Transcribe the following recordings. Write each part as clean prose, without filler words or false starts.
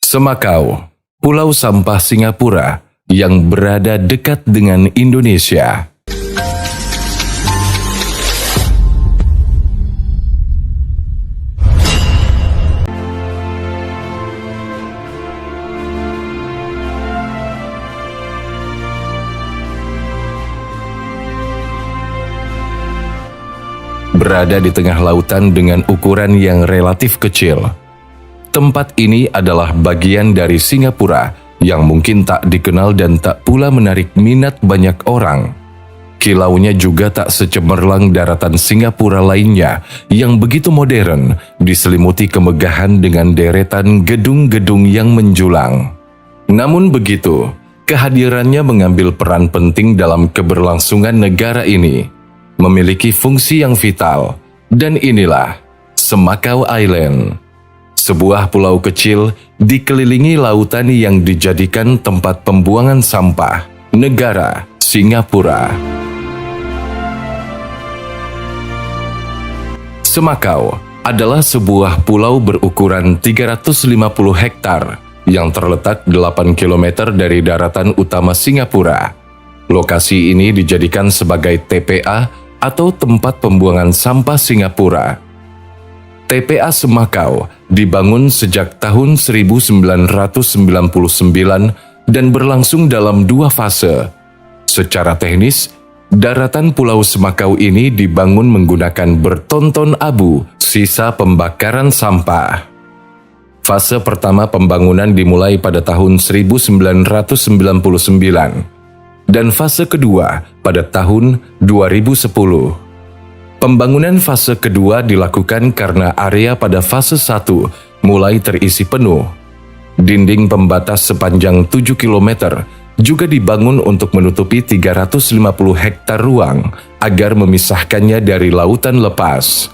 Semakau, pulau sampah Singapura yang berada dekat dengan Indonesia. Berada di tengah lautan dengan ukuran yang relatif kecil. Tempat ini adalah bagian dari Singapura yang mungkin tak dikenal dan tak pula menarik minat banyak orang. Kilaunya juga tak secemerlang daratan Singapura lainnya yang begitu modern, diselimuti kemegahan dengan deretan gedung-gedung yang menjulang. Namun begitu, kehadirannya mengambil peran penting dalam keberlangsungan negara ini, memiliki fungsi yang vital, dan inilah Semakau Island. Sebuah pulau kecil dikelilingi lautan yang dijadikan tempat pembuangan sampah negara Singapura. Semakau adalah sebuah pulau berukuran 350 hektar yang terletak 8 km dari daratan utama Singapura. Lokasi ini dijadikan sebagai TPA atau tempat pembuangan sampah Singapura. TPA Semakau dibangun sejak tahun 1999 dan berlangsung dalam 2 fase. Secara teknis, daratan Pulau Semakau ini dibangun menggunakan bertonton abu sisa pembakaran sampah. Fase pertama pembangunan dimulai pada tahun 1999 dan fase kedua pada tahun 2010. Pembangunan fase kedua dilakukan karena area pada fase 1 mulai terisi penuh. Dinding pembatas sepanjang 7 km juga dibangun untuk menutupi 350 hektar ruang agar memisahkannya dari lautan lepas.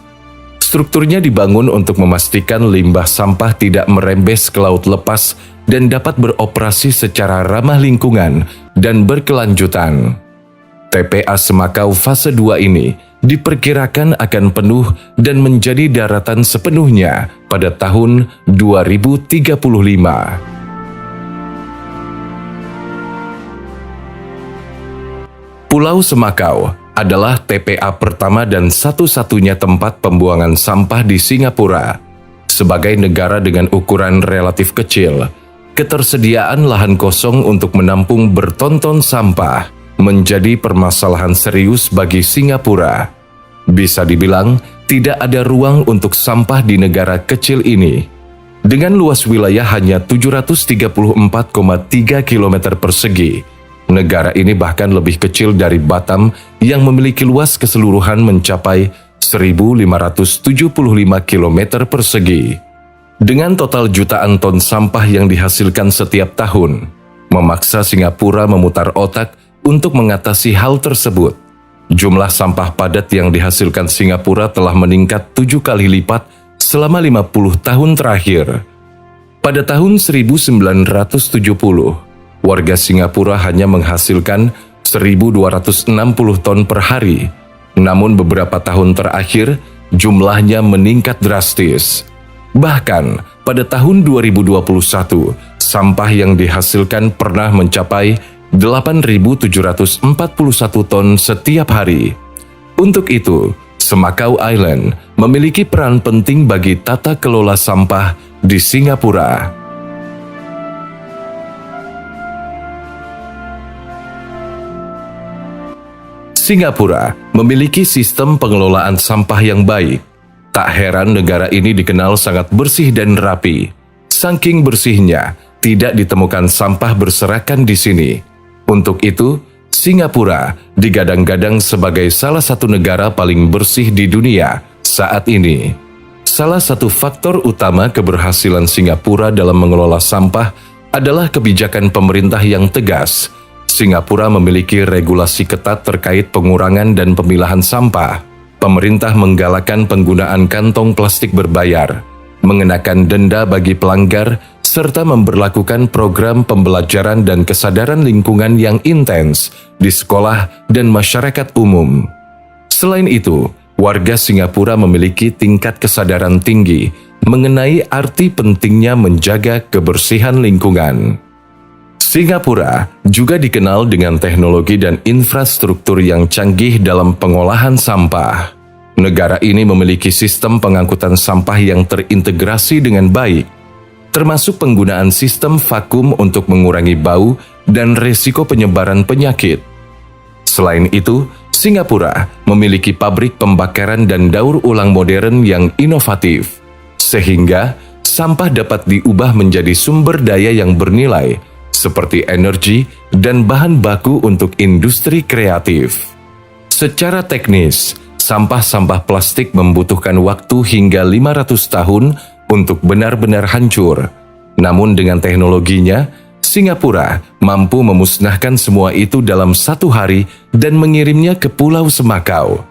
Strukturnya dibangun untuk memastikan limbah sampah tidak merembes ke laut lepas dan dapat beroperasi secara ramah lingkungan dan berkelanjutan. TPA Semakau fase 2 ini diperkirakan akan penuh dan menjadi daratan sepenuhnya pada tahun 2035. Pulau Semakau adalah TPA pertama dan satu-satunya tempat pembuangan sampah di Singapura. Sebagai negara dengan ukuran relatif kecil, ketersediaan lahan kosong untuk menampung bertonton sampah menjadi permasalahan serius bagi Singapura. Bisa dibilang, tidak ada ruang untuk sampah di negara kecil ini. Dengan luas wilayah hanya 734,3 km persegi, negara ini bahkan lebih kecil dari Batam yang memiliki luas keseluruhan mencapai 1.575 km persegi. Dengan total jutaan ton sampah yang dihasilkan setiap tahun, memaksa Singapura memutar otak untuk mengatasi hal tersebut. Jumlah sampah padat yang dihasilkan Singapura telah meningkat 7 kali lipat selama 50 tahun terakhir. Pada tahun 1970, warga Singapura hanya menghasilkan 1.260 ton per hari. Namun beberapa tahun terakhir, jumlahnya meningkat drastis. Bahkan, pada tahun 2021, sampah yang dihasilkan pernah mencapai 8.741 ton setiap hari. Untuk itu, Semakau Island memiliki peran penting bagi tata kelola sampah di Singapura. Singapura memiliki sistem pengelolaan sampah yang baik. Tak heran negara ini dikenal sangat bersih dan rapi. Saking bersihnya, tidak ditemukan sampah berserakan di sini. Untuk itu, Singapura digadang-gadang sebagai salah satu negara paling bersih di dunia saat ini. Salah satu faktor utama keberhasilan Singapura dalam mengelola sampah adalah kebijakan pemerintah yang tegas. Singapura memiliki regulasi ketat terkait pengurangan dan pemilahan sampah. Pemerintah menggalakkan penggunaan kantong plastik berbayar, mengenakan denda bagi pelanggar, serta memberlakukan program pembelajaran dan kesadaran lingkungan yang intens di sekolah dan masyarakat umum. Selain itu, warga Singapura memiliki tingkat kesadaran tinggi mengenai arti pentingnya menjaga kebersihan lingkungan. Singapura juga dikenal dengan teknologi dan infrastruktur yang canggih dalam pengolahan sampah. Negara ini memiliki sistem pengangkutan sampah yang terintegrasi dengan baik, termasuk penggunaan sistem vakum untuk mengurangi bau dan risiko penyebaran penyakit. Selain itu, Singapura memiliki pabrik pembakaran dan daur ulang modern yang inovatif, sehingga sampah dapat diubah menjadi sumber daya yang bernilai, seperti energi dan bahan baku untuk industri kreatif. Secara teknis, sampah-sampah plastik membutuhkan waktu hingga 500 tahun untuk benar-benar hancur. Namun dengan teknologinya, Singapura mampu memusnahkan semua itu dalam 1 hari dan mengirimnya ke Pulau Semakau.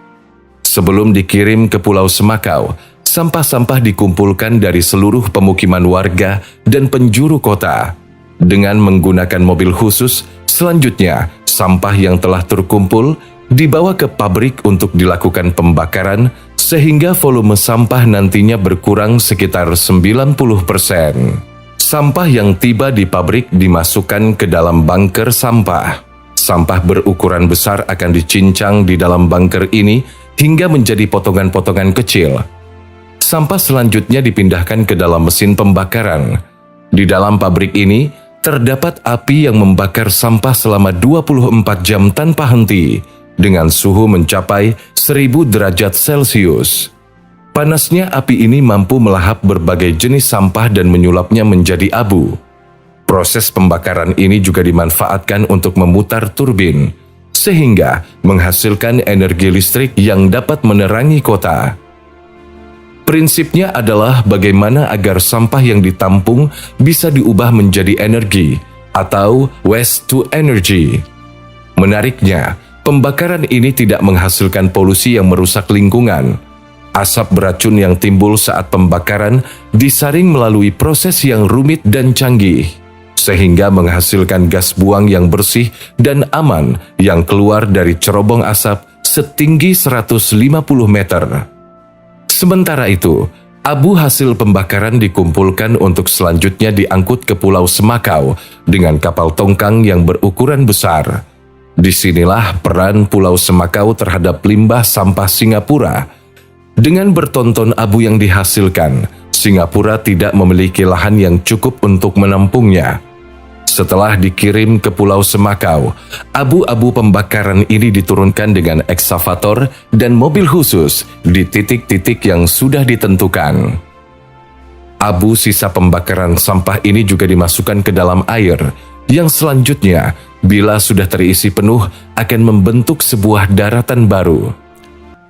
Sebelum dikirim ke Pulau Semakau, sampah-sampah dikumpulkan dari seluruh pemukiman warga dan penjuru kota. Dengan menggunakan mobil khusus, selanjutnya sampah yang telah terkumpul dibawa ke pabrik untuk dilakukan pembakaran, sehingga volume sampah nantinya berkurang sekitar 90%. Sampah yang tiba di pabrik dimasukkan ke dalam bunker sampah. Sampah berukuran besar akan dicincang di dalam bunker ini hingga menjadi potongan-potongan kecil. Sampah selanjutnya dipindahkan ke dalam mesin pembakaran. Di dalam pabrik ini, terdapat api yang membakar sampah selama 24 jam tanpa henti, dengan suhu mencapai 1000 derajat Celcius. Panasnya api ini mampu melahap berbagai jenis sampah dan menyulapnya menjadi abu. Proses pembakaran ini juga dimanfaatkan untuk memutar turbin, sehingga menghasilkan energi listrik yang dapat menerangi kota. Prinsipnya adalah bagaimana agar sampah yang ditampung bisa diubah menjadi energi, atau waste to energy. Menariknya, pembakaran ini tidak menghasilkan polusi yang merusak lingkungan. Asap beracun yang timbul saat pembakaran disaring melalui proses yang rumit dan canggih, sehingga menghasilkan gas buang yang bersih dan aman yang keluar dari cerobong asap setinggi 150 meter. Sementara itu, abu hasil pembakaran dikumpulkan untuk selanjutnya diangkut ke Pulau Semakau dengan kapal tongkang yang berukuran besar. Disinilah peran Pulau Semakau terhadap limbah sampah Singapura. Dengan bertonton abu yang dihasilkan, Singapura tidak memiliki lahan yang cukup untuk menampungnya. Setelah dikirim ke Pulau Semakau, abu-abu pembakaran ini diturunkan dengan ekskavator dan mobil khusus di titik-titik yang sudah ditentukan. Abu sisa pembakaran sampah ini juga dimasukkan ke dalam air, yang selanjutnya, bila sudah terisi penuh, akan membentuk sebuah daratan baru.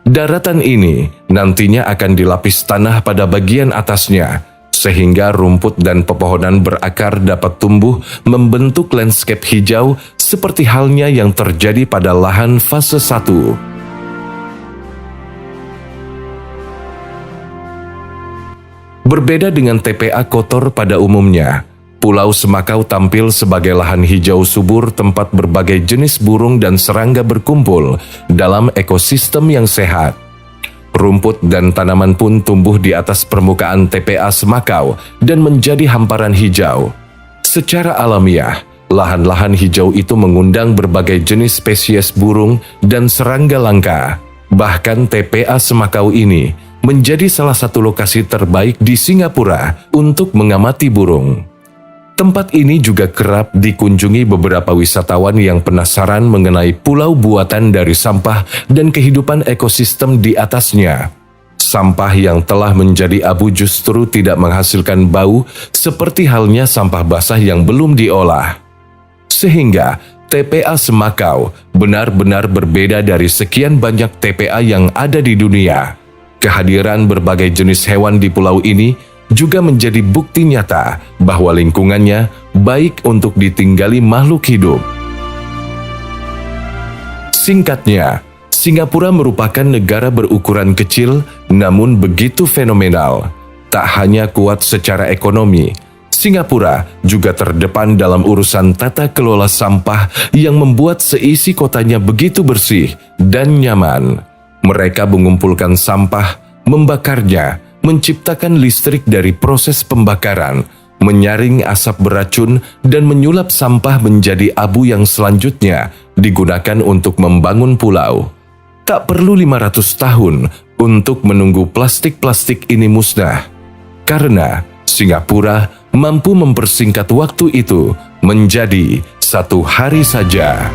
Daratan ini nantinya akan dilapis tanah pada bagian atasnya, sehingga rumput dan pepohonan berakar dapat tumbuh membentuk landscape hijau seperti halnya yang terjadi pada lahan fase 1. Berbeda dengan TPA kotor pada umumnya, Pulau Semakau tampil sebagai lahan hijau subur tempat berbagai jenis burung dan serangga berkumpul dalam ekosistem yang sehat. Rumput dan tanaman pun tumbuh di atas permukaan TPA Semakau dan menjadi hamparan hijau. Secara alamiah, lahan-lahan hijau itu mengundang berbagai jenis spesies burung dan serangga langka. Bahkan TPA Semakau ini menjadi salah satu lokasi terbaik di Singapura untuk mengamati burung. Tempat ini juga kerap dikunjungi beberapa wisatawan yang penasaran mengenai pulau buatan dari sampah dan kehidupan ekosistem di atasnya. Sampah yang telah menjadi abu justru tidak menghasilkan bau seperti halnya sampah basah yang belum diolah. Sehingga TPA Semakau benar-benar berbeda dari sekian banyak TPA yang ada di dunia. Kehadiran berbagai jenis hewan di pulau ini juga menjadi bukti nyata bahwa lingkungannya baik untuk ditinggali makhluk hidup. Singkatnya, Singapura merupakan negara berukuran kecil namun begitu fenomenal. Tak hanya kuat secara ekonomi, Singapura juga terdepan dalam urusan tata kelola sampah yang membuat seisi kotanya begitu bersih dan nyaman. Mereka mengumpulkan sampah, membakarnya, menciptakan listrik dari proses pembakaran, menyaring asap beracun, dan menyulap sampah menjadi abu yang selanjutnya digunakan untuk membangun pulau. Tak perlu 500 tahun untuk menunggu plastik-plastik ini musnah, karena Singapura mampu mempersingkat waktu itu menjadi 1 hari saja.